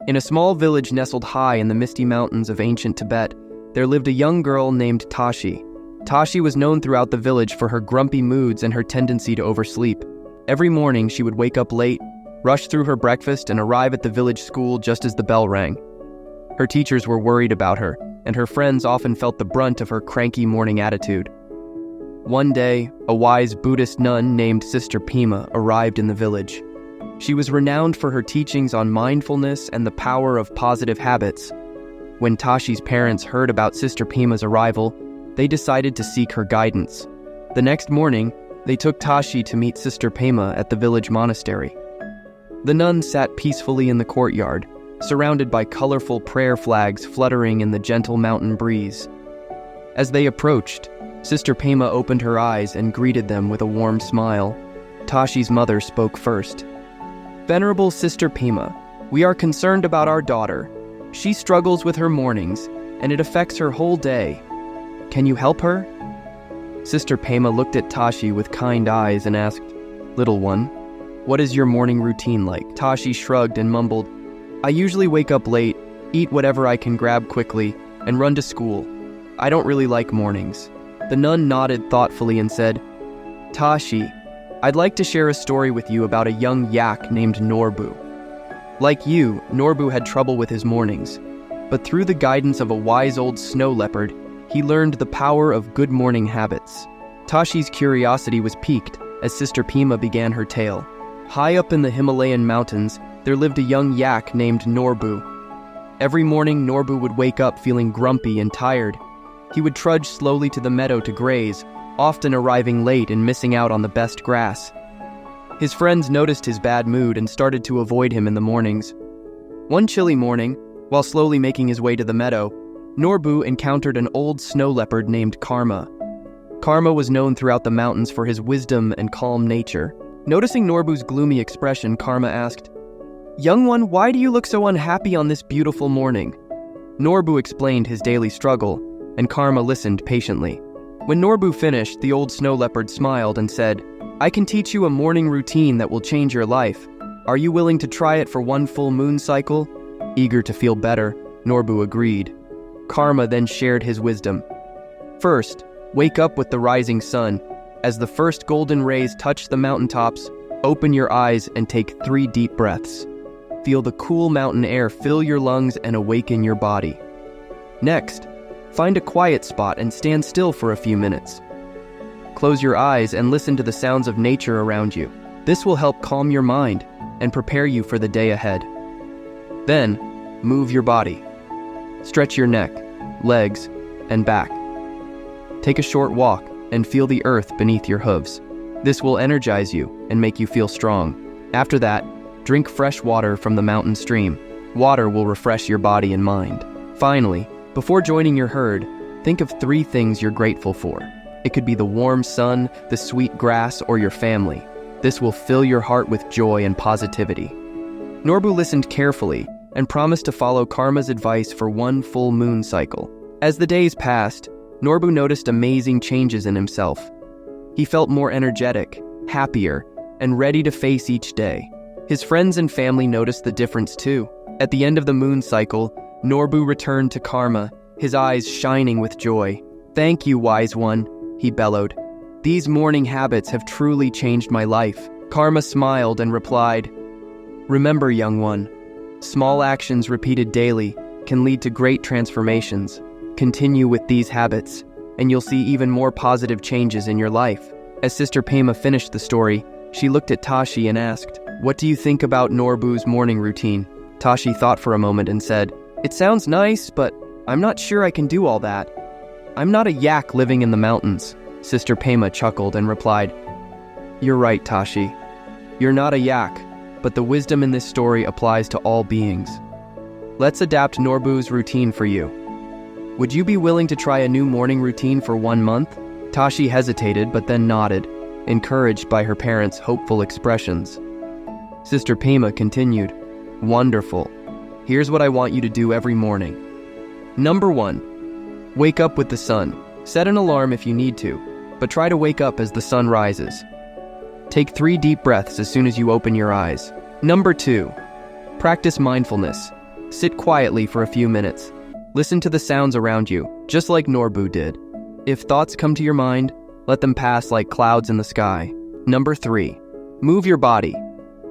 In a small village nestled high in the misty mountains of ancient Tibet, there lived a young girl named Tashi. Tashi was known throughout the village for her grumpy moods and her tendency to oversleep. Every morning, she would wake up late, rush through her breakfast, and arrive at the village school just as the bell rang. Her teachers were worried about her, and her friends often felt the brunt of her cranky morning attitude. One day, a wise Buddhist nun named Sister Pema arrived in the village. She was renowned for her teachings on mindfulness and the power of positive habits. When Tashi's parents heard about Sister Pema's arrival, they decided to seek her guidance. The next morning, they took Tashi to meet Sister Pema at the village monastery. The nun sat peacefully in the courtyard, surrounded by colorful prayer flags fluttering in the gentle mountain breeze. As they approached, Sister Pema opened her eyes and greeted them with a warm smile. Tashi's mother spoke first. "Venerable Sister Pema, we are concerned about our daughter. She struggles with her mornings, and it affects her whole day. Can you help her?" Sister Pema looked at Tashi with kind eyes and asked, "Little one, what is your morning routine like?" Tashi shrugged and mumbled, "I usually wake up late, eat whatever I can grab quickly, and run to school. I don't really like mornings." The nun nodded thoughtfully and said, "Tashi, I'd like to share a story with you about a young yak named Norbu. Like you, Norbu had trouble with his mornings, but through the guidance of a wise old snow leopard, he learned the power of good morning habits." Tashi's curiosity was piqued as Sister Pema began her tale. High up in the Himalayan mountains, there lived a young yak named Norbu. Every morning, Norbu would wake up feeling grumpy and tired. He would trudge slowly to the meadow to graze, often arriving late and missing out on the best grass. His friends noticed his bad mood and started to avoid him in the mornings. One chilly morning, while slowly making his way to the meadow, Norbu encountered an old snow leopard named Karma. Karma was known throughout the mountains for his wisdom and calm nature. Noticing Norbu's gloomy expression, Karma asked, "Young one, why do you look so unhappy on this beautiful morning?" Norbu explained his daily struggle, and Karma listened patiently. When Norbu finished, the old snow leopard smiled and said, "I can teach you a morning routine that will change your life. Are you willing to try it for one full moon cycle?" Eager to feel better, Norbu agreed. Karma then shared his wisdom. First, wake up with the rising sun. As the first golden rays touch the mountaintops, open your eyes and take 3 deep breaths. Feel the cool mountain air fill your lungs and awaken your body. Next, find a quiet spot and stand still for a few minutes. Close your eyes and listen to the sounds of nature around you. This will help calm your mind and prepare you for the day ahead. Then, move your body. Stretch your neck, legs, and back. Take a short walk and feel the earth beneath your hooves. This will energize you and make you feel strong. After that, drink fresh water from the mountain stream. Water will refresh your body and mind. Finally, before joining your herd, think of 3 things you're grateful for. It could be the warm sun, the sweet grass, or your family. This will fill your heart with joy and positivity. Norbu listened carefully and promised to follow Karma's advice for 1 full moon cycle. As the days passed, Norbu noticed amazing changes in himself. He felt more energetic, happier, and ready to face each day. His friends and family noticed the difference too. At the end of the moon cycle, Norbu returned to Karma, his eyes shining with joy. "Thank you, wise one," he bellowed. "These morning habits have truly changed my life." Karma smiled and replied, "Remember, young one, small actions repeated daily can lead to great transformations. Continue with these habits, and you'll see even more positive changes in your life." As Sister Pema finished the story, she looked at Tashi and asked, "What do you think about Norbu's morning routine?" Tashi thought for a moment and said, "It sounds nice, but I'm not sure I can do all that. I'm not a yak living in the mountains." Sister Pema chuckled and replied, "You're right, Tashi. You're not a yak, but the wisdom in this story applies to all beings. Let's adapt Norbu's routine for you. Would you be willing to try a new morning routine for 1 month?" Tashi hesitated but then nodded, encouraged by her parents' hopeful expressions. Sister Pema continued, "Wonderful. Here's what I want you to do every morning. Number 1, wake up with the sun. Set an alarm if you need to, but try to wake up as the sun rises. Take 3 deep breaths as soon as you open your eyes. Number 2, practice mindfulness. Sit quietly for a few minutes. Listen to the sounds around you, just like Norbu did. If thoughts come to your mind, let them pass like clouds in the sky. Number 3. Move your body.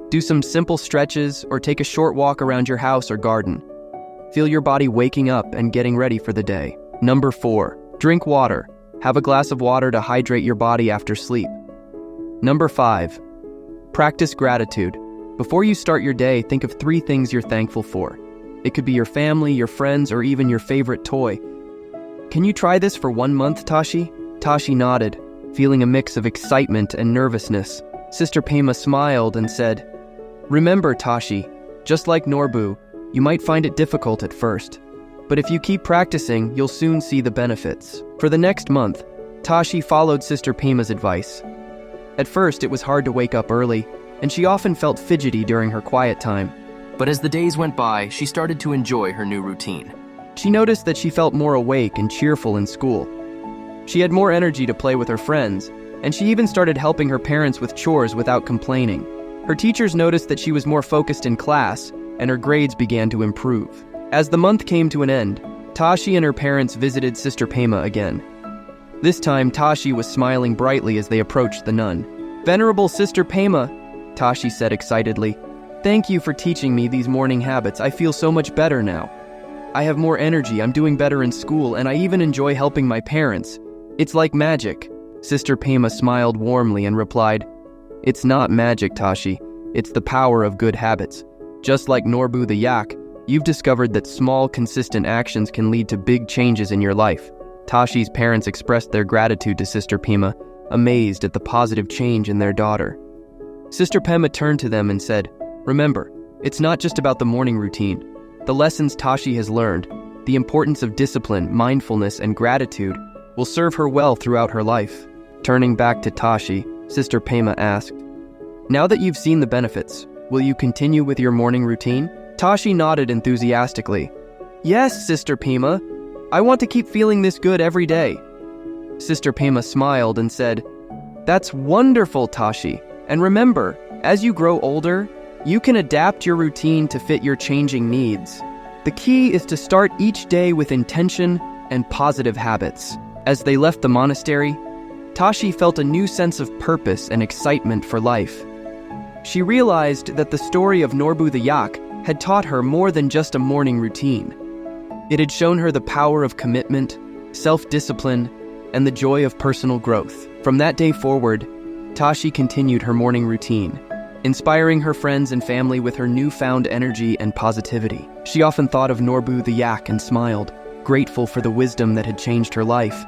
Do some simple stretches or take a short walk around your house or garden. Feel your body waking up and getting ready for the day. Number 4. Drink water. Have a glass of water to hydrate your body after sleep. Number 5. Practice gratitude. Before you start your day, think of 3 things you're thankful for. It could be your family, your friends, or even your favorite toy. Can you try this for 1 month, Tashi? Tashi nodded, feeling a mix of excitement and nervousness. Sister Pema smiled and said, "Remember, Tashi, just like Norbu, you might find it difficult at first. But if you keep practicing, you'll soon see the benefits." For the next month, Tashi followed Sister Pema's advice. At first, it was hard to wake up early, and she often felt fidgety during her quiet time. But as the days went by, she started to enjoy her new routine. She noticed that she felt more awake and cheerful in school. She had more energy to play with her friends, and she even started helping her parents with chores without complaining. Her teachers noticed that she was more focused in class, and her grades began to improve. As the month came to an end, Tashi and her parents visited Sister Pema again. This time, Tashi was smiling brightly as they approached the nun. "Venerable Sister Pema," Tashi said excitedly, "thank you for teaching me these morning habits. I feel so much better now. I have more energy, I'm doing better in school, and I even enjoy helping my parents. It's like magic." Sister Pema smiled warmly and replied, "It's not magic, Tashi. It's the power of good habits. Just like Norbu the yak, you've discovered that small, consistent actions can lead to big changes in your life." Tashi's parents expressed their gratitude to Sister Pema, amazed at the positive change in their daughter. Sister Pema turned to them and said, "Remember, it's not just about the morning routine. The lessons Tashi has learned, the importance of discipline, mindfulness, and gratitude, will serve her well throughout her life." Turning back to Tashi, Sister Pema asked, "Now that you've seen the benefits, will you continue with your morning routine?" Tashi nodded enthusiastically. "Yes, Sister Pema. I want to keep feeling this good every day." Sister Pema smiled and said, "That's wonderful, Tashi. And remember, as you grow older, you can adapt your routine to fit your changing needs. The key is to start each day with intention and positive habits." As they left the monastery, Tashi felt a new sense of purpose and excitement for life. She realized that the story of Norbu the yak had taught her more than just a morning routine. It had shown her the power of commitment, self-discipline, and the joy of personal growth. From that day forward, Tashi continued her morning routine, inspiring her friends and family with her newfound energy and positivity. She often thought of Norbu the yak and smiled, grateful for the wisdom that had changed her life.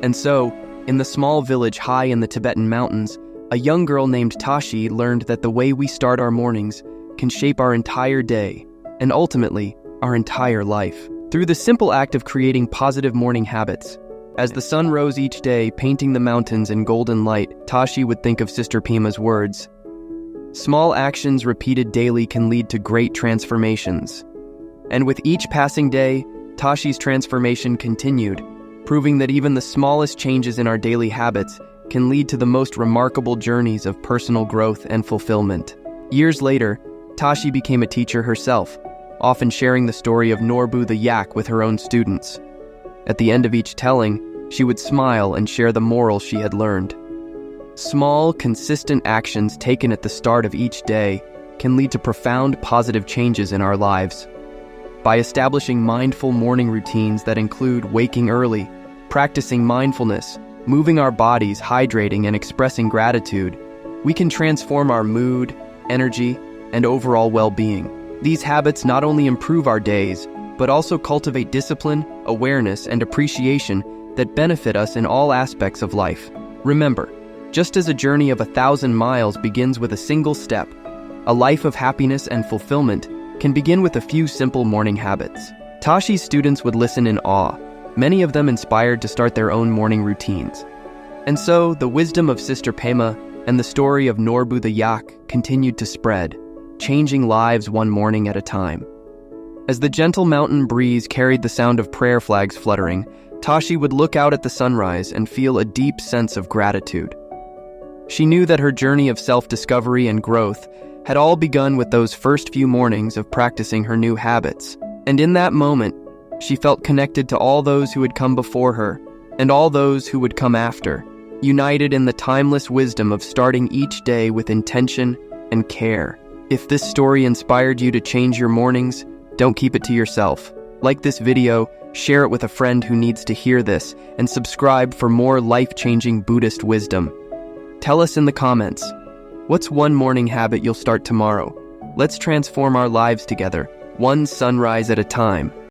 And so, in the small village high in the Tibetan mountains, a young girl named Tashi learned that the way we start our mornings can shape our entire day, and ultimately, our entire life. Through the simple act of creating positive morning habits. As the sun rose each day, painting the mountains in golden light, Tashi would think of Sister Pema's words. Small actions repeated daily can lead to great transformations. And with each passing day, Tashi's transformation continued, proving that even the smallest changes in our daily habits can lead to the most remarkable journeys of personal growth and fulfillment. Years later, Tashi became a teacher herself, often sharing the story of Norbu the yak with her own students. At the end of each telling, she would smile and share the moral she had learned. Small, consistent actions taken at the start of each day can lead to profound positive changes in our lives. By establishing mindful morning routines that include waking early, practicing mindfulness, moving our bodies, hydrating, and expressing gratitude, we can transform our mood, energy, and overall well-being. These habits not only improve our days, but also cultivate discipline, awareness, and appreciation that benefit us in all aspects of life. Remember, just as a journey of 1,000 miles begins with a single step, a life of happiness and fulfillment can begin with a few simple morning habits. Tashi's students would listen in awe, many of them inspired to start their own morning routines. And so, the wisdom of Sister Pema and the story of Norbu the yak continued to spread, changing lives one morning at a time. As the gentle mountain breeze carried the sound of prayer flags fluttering, Tashi would look out at the sunrise and feel a deep sense of gratitude. She knew that her journey of self-discovery and growth had all begun with those first few mornings of practicing her new habits. And in that moment, she felt connected to all those who had come before her and all those who would come after, united in the timeless wisdom of starting each day with intention and care. If this story inspired you to change your mornings, don't keep it to yourself. Like this video, share it with a friend who needs to hear this, and subscribe for more life-changing Buddhist wisdom. Tell us in the comments, what's one morning habit you'll start tomorrow? Let's transform our lives together, one sunrise at a time.